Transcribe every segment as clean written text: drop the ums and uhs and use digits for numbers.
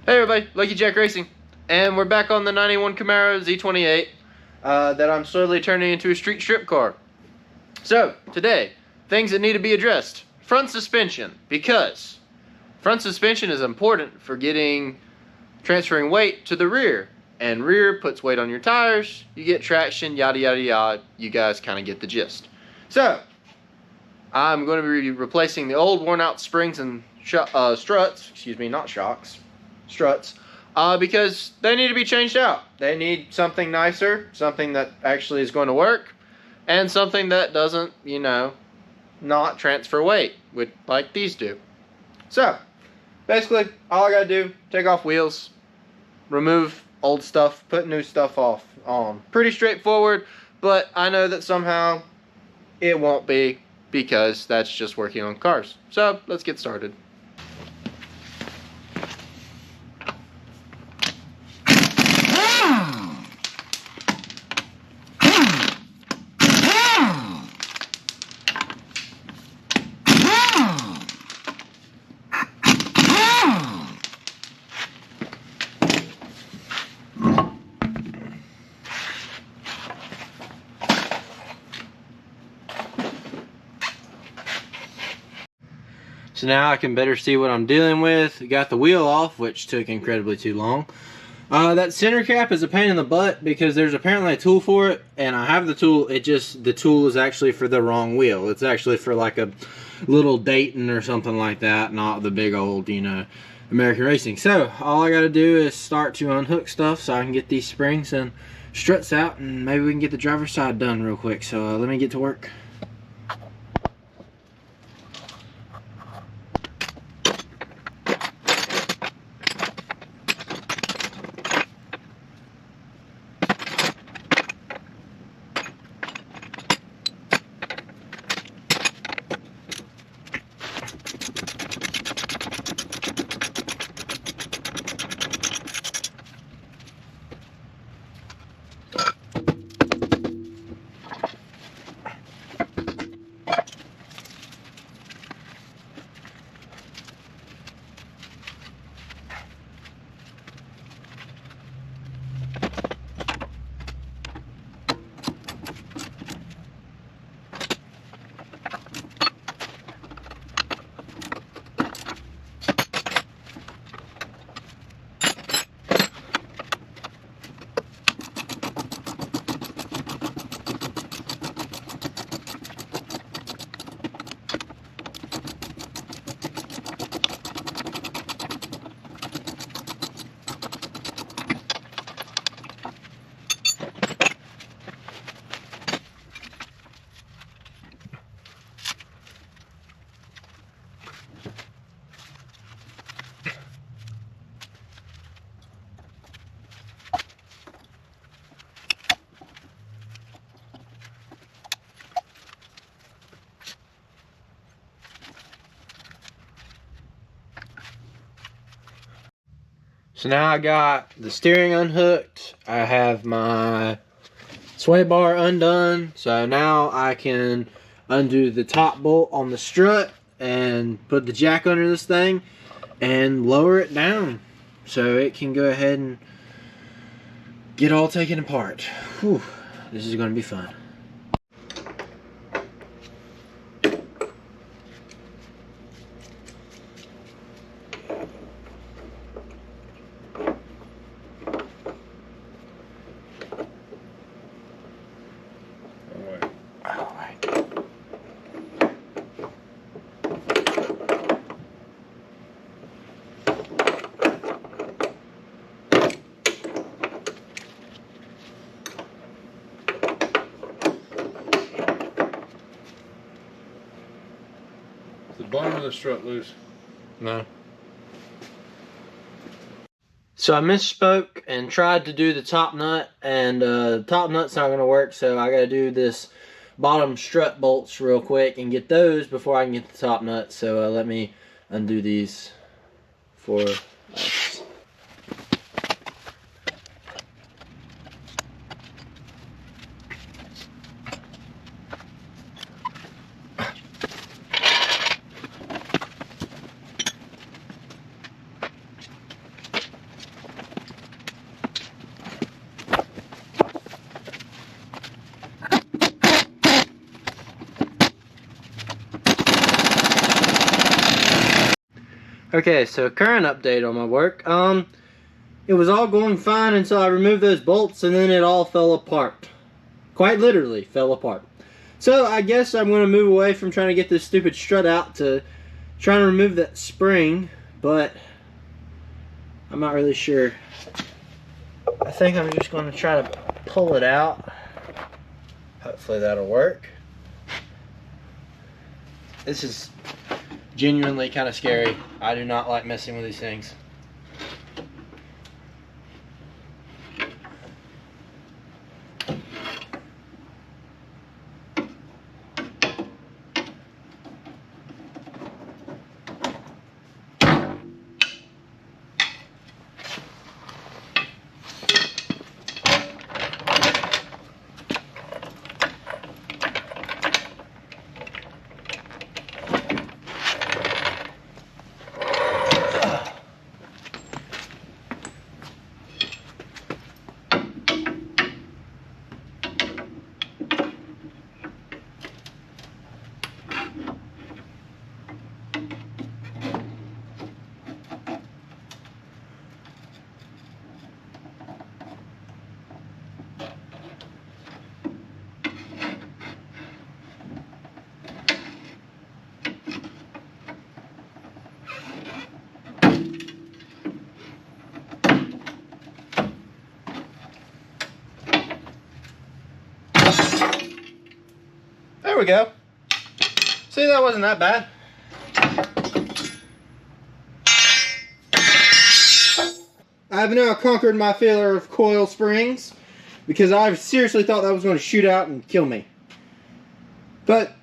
Hey everybody, Lucky Jack Racing, and we're back on the 91 Camaro Z28 that I'm slowly turning into a street strip car. So, today, things that need to be addressed. Front suspension, because front suspension is important for transferring weight to the rear, and rear puts weight on your tires, you get traction, yada yada yada, you guys kind of get the gist. So, I'm going to be replacing the old worn out springs and struts, excuse me, not shocks, struts, because they need to be changed out. They need something nicer, something that actually is going to work, and something that doesn't, not transfer weight, like these do. So, basically, all I gotta do, take off wheels, remove old stuff, put new stuff on. Pretty straightforward, but I know that somehow it won't be, because that's just working on cars. So, let's get started. So now I can better see what I'm dealing with. Got the wheel off, which took incredibly too long. That center cap is a pain in the butt because there's apparently a tool for it, and I have the tool. The tool is actually for the wrong wheel. It's actually for like a little Dayton or something like that, not the big old, American Racing. So all I got to do is start to unhook stuff so I can get these springs and struts out, and maybe we can get the driver's side done real quick. So let me get to work. So now I got the steering unhooked, I have my sway bar undone, so now I can undo the top bolt on the strut and put the jack under this thing and lower it down so it can go ahead and get all taken apart. Whew, this is going to be fun. The bottom of the strut loose. No. So I misspoke and tried to do the top nut, and the top nut's not going to work, so I got to do this bottom strut bolts real quick and get those before I can get the top nut. So let me undo these for us. Okay, so current update on my work. It was all going fine until I removed those bolts, and then it all fell apart. Quite literally fell apart. So I guess I'm going to move away from trying to get this stupid strut out to trying to remove that spring, but I'm not really sure. I think I'm just going to try to pull it out. Hopefully that'll work. This is genuinely kind of scary. I do not like messing with these things. There we go. See, that wasn't that bad. I have now conquered my fear of coil springs because I seriously thought that was going to shoot out and kill me. But,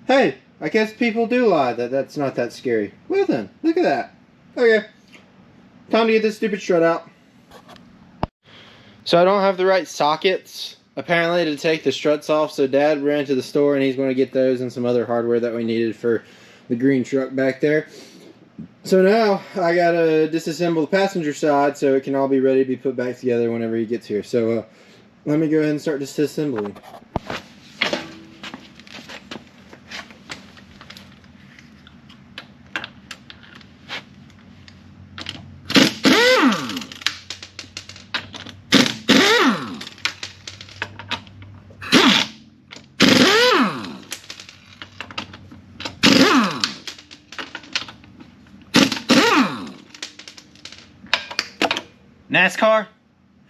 hey, I guess people do lie that that's not that scary. Well then, look at that. Okay, time to get this stupid strut out. So I don't have the right sockets apparently to take the struts off, so Dad ran to the store and he's going to get those and some other hardware that we needed for the green truck back there. So now I gotta disassemble the passenger side so it can all be ready to be put back together whenever he gets here. So let me go ahead and start disassembling. NASCAR,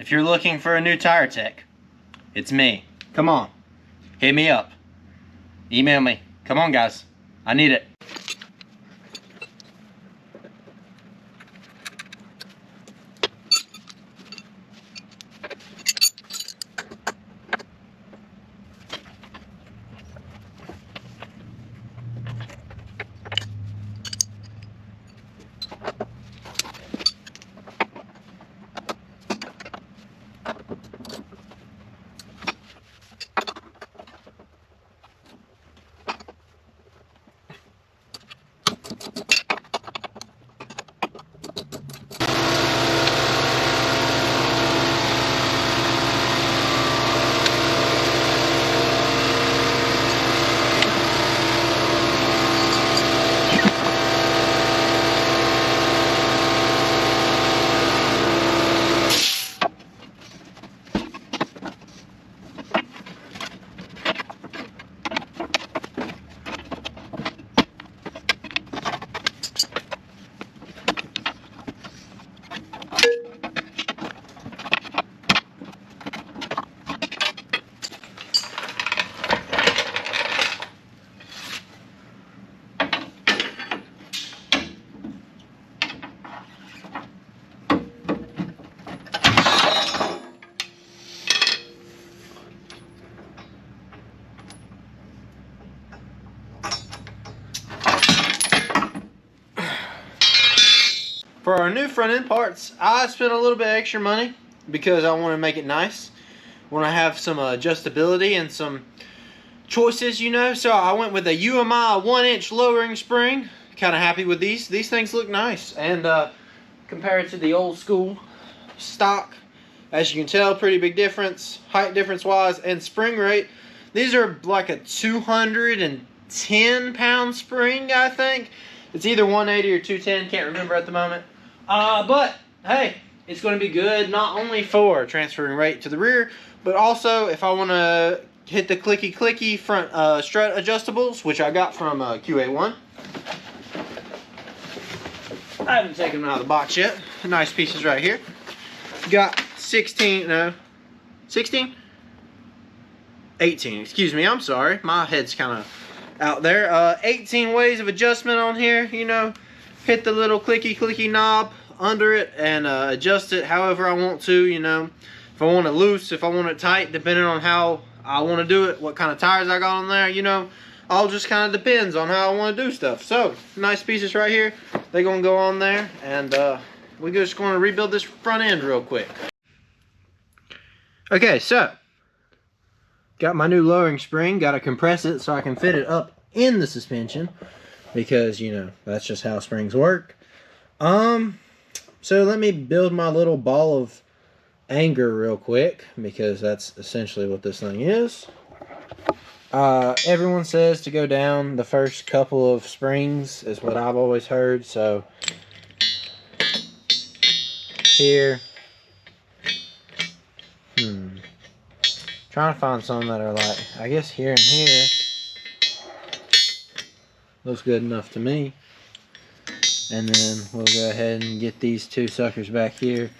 if you're looking for a new tire tech, it's me. Come on, hit me up. Email me. Come on, guys. I need it. For our new front end parts, I spent a little bit extra money because I want to make it nice. I want to have some adjustability and some choices, you know. So I went with a UMI 1-inch lowering spring. Kind of happy with these. These things look nice. And compared to the old school stock, as you can tell, pretty big difference, height difference wise, and spring rate. These are like a 210 pound spring, I think. It's either 180 or 210, can't remember at the moment. But hey, it's going to be good not only for transferring right to the rear, but also if I want to hit the clicky front strut adjustables, which I got from QA1. I haven't taken them out of the box yet. Nice pieces right here. Got 18, excuse me, I'm sorry. My head's kind of out there. 18 ways of adjustment on here, you know. Hit the little clicky knob under it and adjust it however I want to, you know. If I want it loose, if I want it tight, depending on how I want to do it, what kind of tires I got on there, you know. All just kind of depends on how I want to do stuff. So, nice pieces right here. They're going to go on there, and we're just going to rebuild this front end real quick. Okay, so got my new lowering spring. Got to compress it so I can fit it up in the suspension, because you know that's just how springs work. So let me build my little ball of anger real quick, because that's essentially what this thing is. Everyone says to go down the first couple of springs is what I've always heard. So here, trying to find some that are like, I guess here and here looks good enough to me. And then we'll go ahead and get these two suckers back here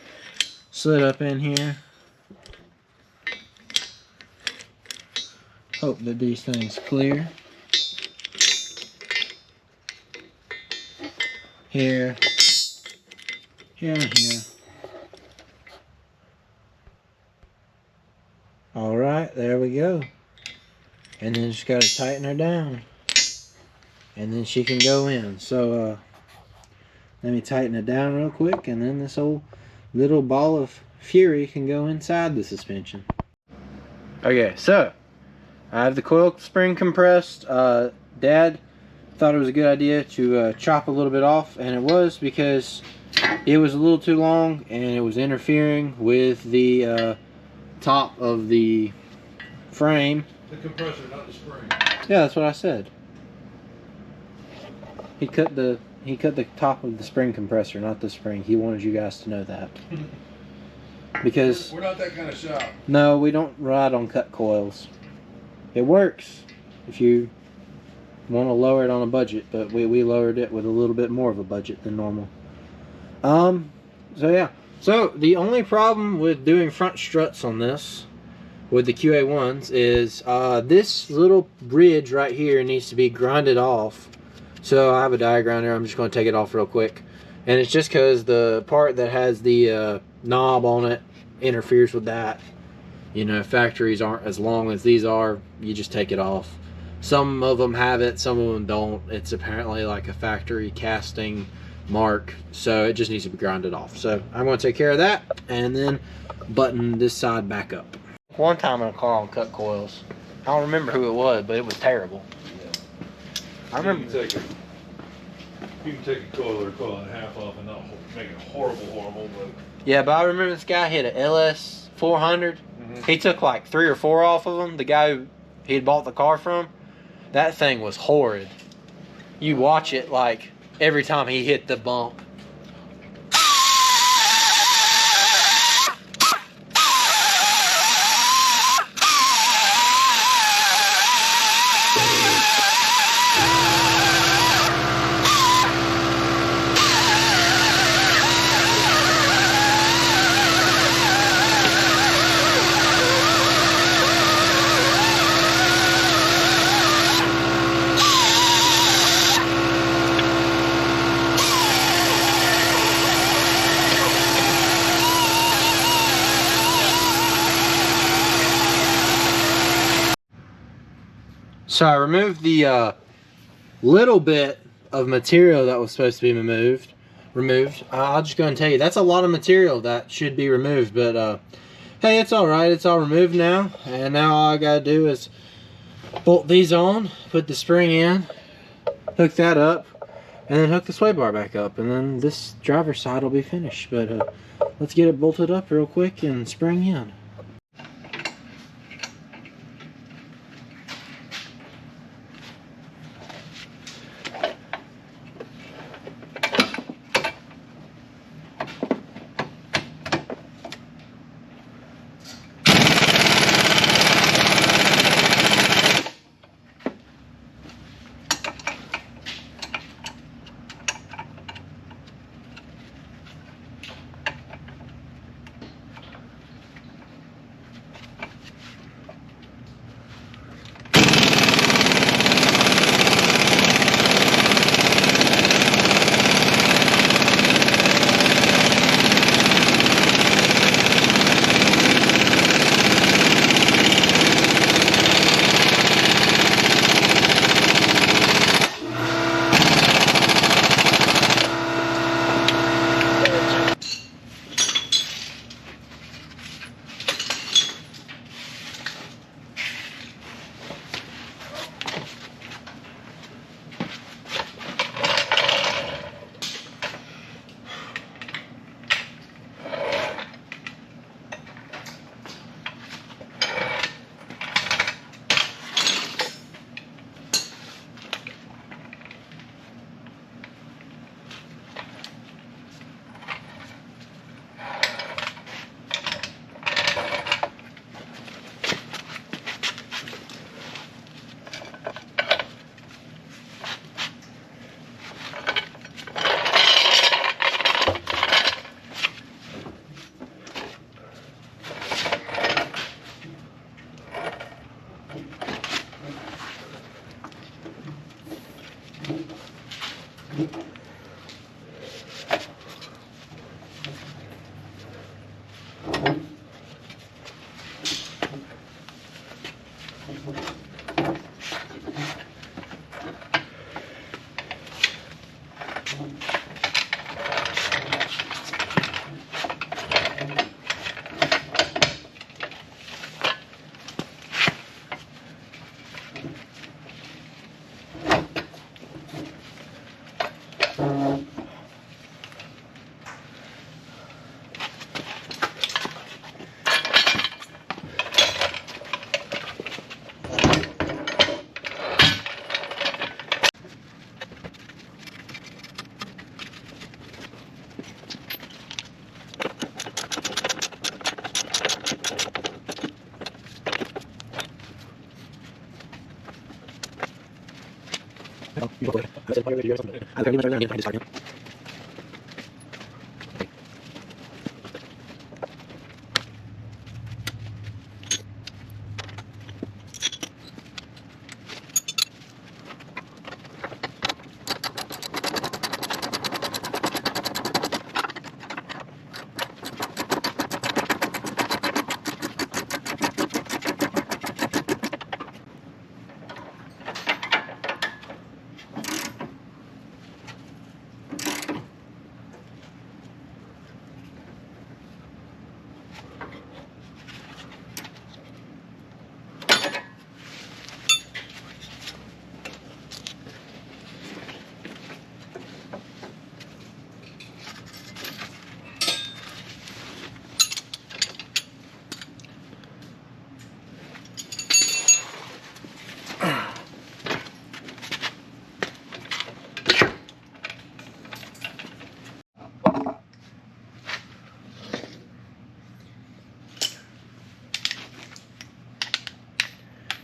slid up in here. Hope that these things clear. Here, here, and here. Alright, there we go. And then just gotta tighten her down. And then she can go in. So, let me tighten it down real quick, and then this old little ball of fury can go inside the suspension. Okay, so I have the coil spring compressed. Dad thought it was a good idea to chop a little bit off, and it was, because it was a little too long and it was interfering with the top of the frame. The compressor, not the spring. Yeah, that's what I said. He cut the top of the spring compressor, not the spring. He wanted you guys to know that. Because we're not that kind of shop. No, we don't ride on cut coils. It works if you want to lower it on a budget, but we lowered it with a little bit more of a budget than normal. So yeah. So the only problem with doing front struts on this with the QA1s is this little bridge right here needs to be grinded off. So I have a diagram there. I'm just going to take it off real quick. And it's just because the part that has the knob on it interferes with that. You know, factories aren't as long as these are. You just take it off. Some of them have it, some of them don't. It's apparently like a factory casting mark, so it just needs to be grinded off. So I'm going to take care of that and then button this side back up. One time in a car on cut coils, I don't remember who it was, but it was terrible. I remember. You can take a coil or coil and a half off and not make it horrible, but Yeah, but I remember this guy hit an LS 400. He took like 3 or 4 off of them. The guy who he had bought the car from, that thing was horrid. You watch it like every time he hit the bump. So I removed the little bit of material that was supposed to be removed. I'll just go and tell you, that's a lot of material that should be removed, but hey, it's alright, it's all removed now, and now all I gotta do is bolt these on, put the spring in, hook that up, and then hook the sway bar back up, and then this driver's side will be finished. But let's get it bolted up real quick and spring in.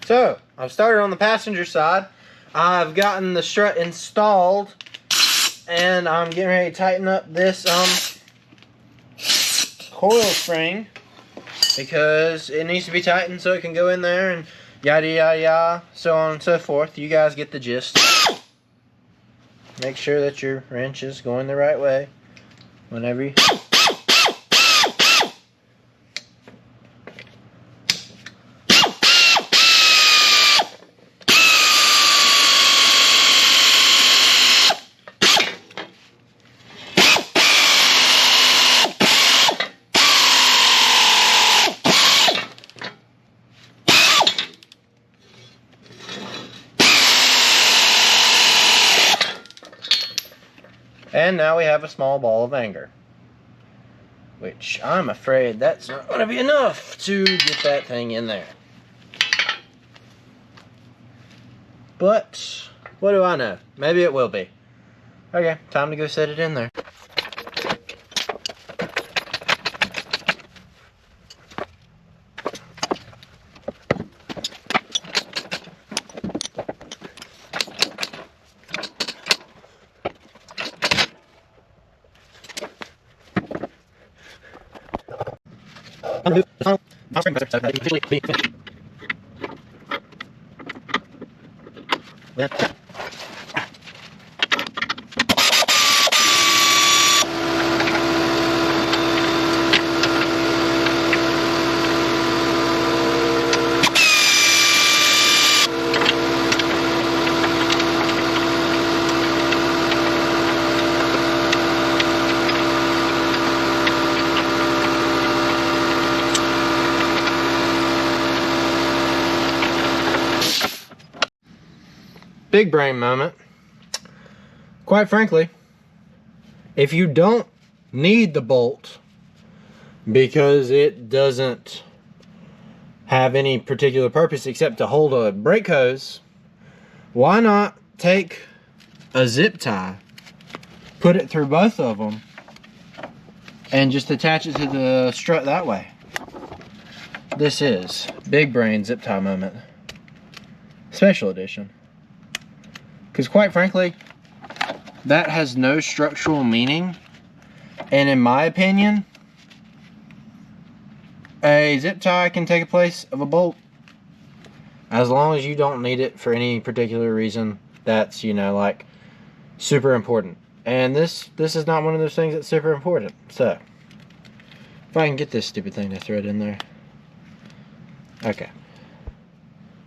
So, I've started on the passenger side. I've gotten the strut installed, and I'm getting ready to tighten up this coil spring because it needs to be tightened so it can go in there and yada yada yada, so on and so forth. You guys get the gist. Make sure that your wrench is going the right way whenever you... And now we have a small ball of anger, which I'm afraid that's not going to be enough to get that thing in there. But what do I know? Maybe it will be. Okay, time to go set it in there. Big brain moment. Quite frankly, if you don't need the bolt because it doesn't have any particular purpose except to hold a brake hose, why not take a zip tie, put it through both of them, and just attach it to the strut that way? This is big brain zip tie moment, special edition. Because quite frankly, that has no structural meaning. And in my opinion, a zip tie can take the place of a bolt. As long as you don't need it for any particular reason that's, you know, like super important. And this is not one of those things that's super important. So, if I can get this stupid thing to thread in there. Okay.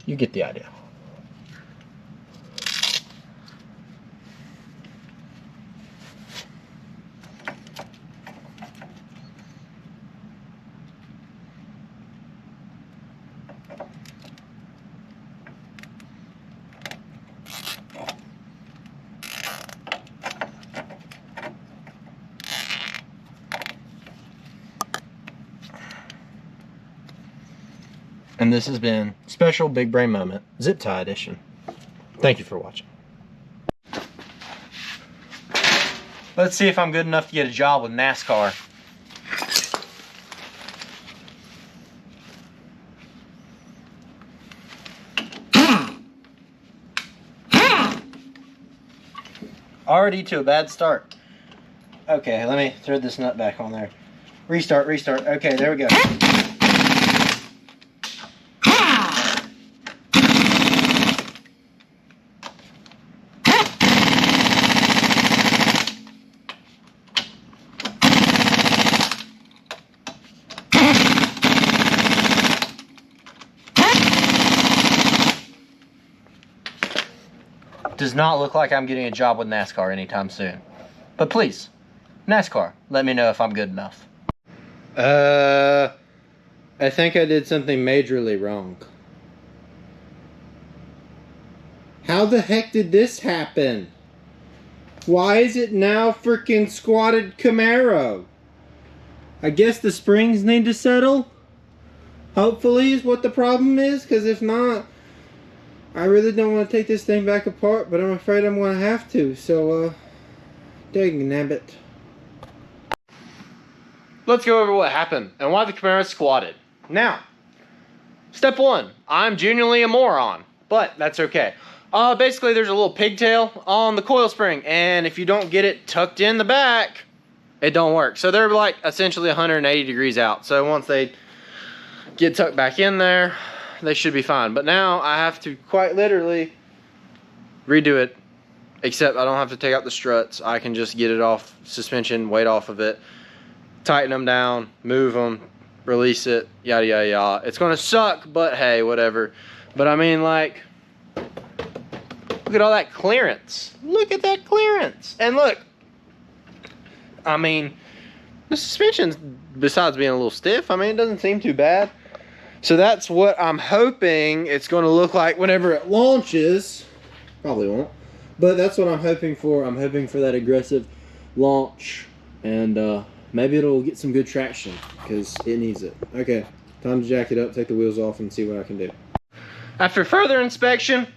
You get the idea. And this has been Special Big Brain Moment, Zip Tie Edition. Thank you for watching. Let's see if I'm good enough to get a job with NASCAR. Already to a bad start. Okay, let me throw this nut back on there. Restart, restart. Okay, there we go. Does not look like I'm getting a job with NASCAR anytime soon. But please, NASCAR, let me know if I'm good enough. I think I did something majorly wrong. How the heck did this happen? Why is it now freaking squatted Camaro? I guess the springs need to settle? Hopefully is what the problem is, because if not, I really don't want to take this thing back apart, but I'm afraid I'm going to have to, so, dang nabbit. Let's go over what happened and why the Camaro squatted. Now, step one, I'm genuinely a moron, but that's okay. Basically, there's a little pigtail on the coil spring, and if you don't get it tucked in the back, it don't work. So they're like essentially 180 degrees out. So once they get tucked back in there, they should be fine. But now I have to quite literally redo it, except I don't have to take out the struts. I can just get it off suspension, weight off of it, tighten them down, move them, release it, yada yada yada. It's gonna suck, but hey, whatever. But I mean, like, look at all that clearance. Look at that clearance. And look, I mean, the suspension's, besides being a little stiff, I mean, it doesn't seem too bad. So that's what I'm hoping it's going to look like whenever it launches. Probably won't, but that's what I'm hoping for. I'm hoping for that aggressive launch, and maybe it'll get some good traction because it needs it. Okay, time to jack it up, take the wheels off, and see what I can do. After further inspection,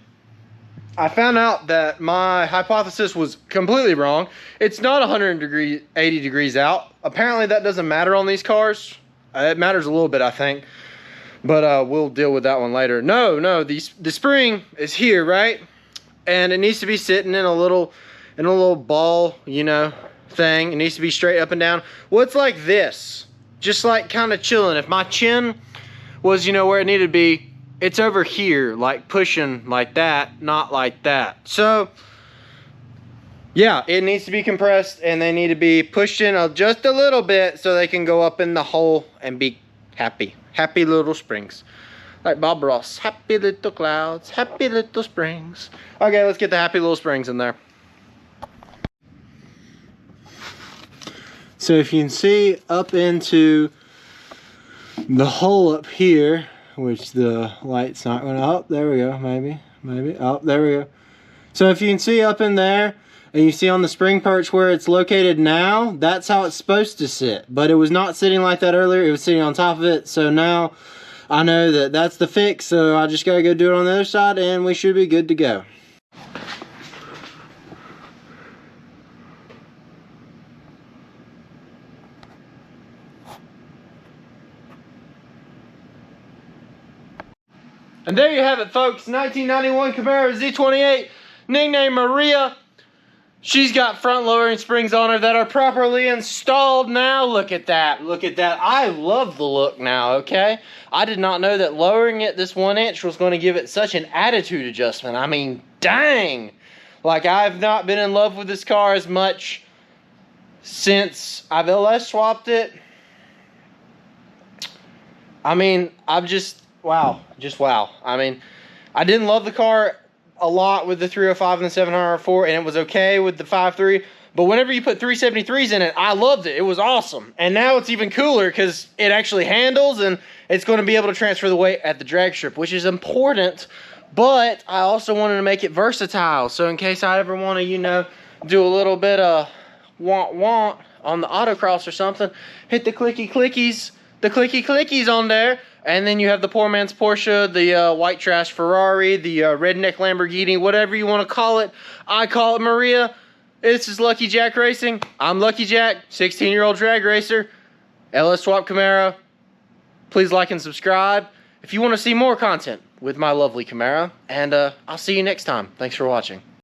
I found out that my hypothesis was completely wrong. It's not 80 degrees out. Apparently that doesn't matter on these cars. It matters a little bit, I think. But we'll deal with that one later. No, the spring is here, right? And it needs to be sitting in a little ball, you know, thing. It needs to be straight up and down. Well, it's like this. Just like kind of chilling. If my chin was, you know, where it needed to be, it's over here, like pushing like that, not like that. So, yeah, it needs to be compressed and they need to be pushed in just a little bit so they can go up in the hole and be happy. Happy little springs. Like Bob Ross. Happy little clouds. Happy little springs. Okay, let's get the happy little springs in there. So if you can see up into the hole up here, which the light's not going to... Oh, there we go. Maybe. Oh, there we go. So if you can see up in there, and you see on the spring perch where it's located now, that's how it's supposed to sit. But it was not sitting like that earlier. It was sitting on top of it. So now I know that that's the fix. So I just got to go do it on the other side and we should be good to go. And there you have it, folks. 1991 Camaro Z28, nicknamed Maria. She's got front lowering springs on her that are properly installed now. Look at that. Look at that. I love the look now, okay? I did not know that lowering it this 1 inch was going to give it such an attitude adjustment. I mean, dang. Like, I've not been in love with this car as much since I've LS swapped it. I mean, I've just, wow. Just wow. I mean, I didn't love the car a lot with the 305 and the 704, and it was okay with the 5.3, but whenever you put 373s in it, I loved it. It was awesome. And now it's even cooler because it actually handles and it's going to be able to transfer the weight at the drag strip, which is important, but I also wanted to make it versatile. So in case I ever want to, you know, do a little bit of want on the autocross or something, hit the clicky clickies on there. And then you have the poor man's Porsche, the white trash Ferrari, the redneck Lamborghini, whatever you want to call it. I call it Maria. This is Lucky Jack Racing. I'm Lucky Jack, 16-year-old drag racer. LS Swap Camaro. Please like and subscribe if you want to see more content with my lovely Camaro. And I'll see you next time. Thanks for watching.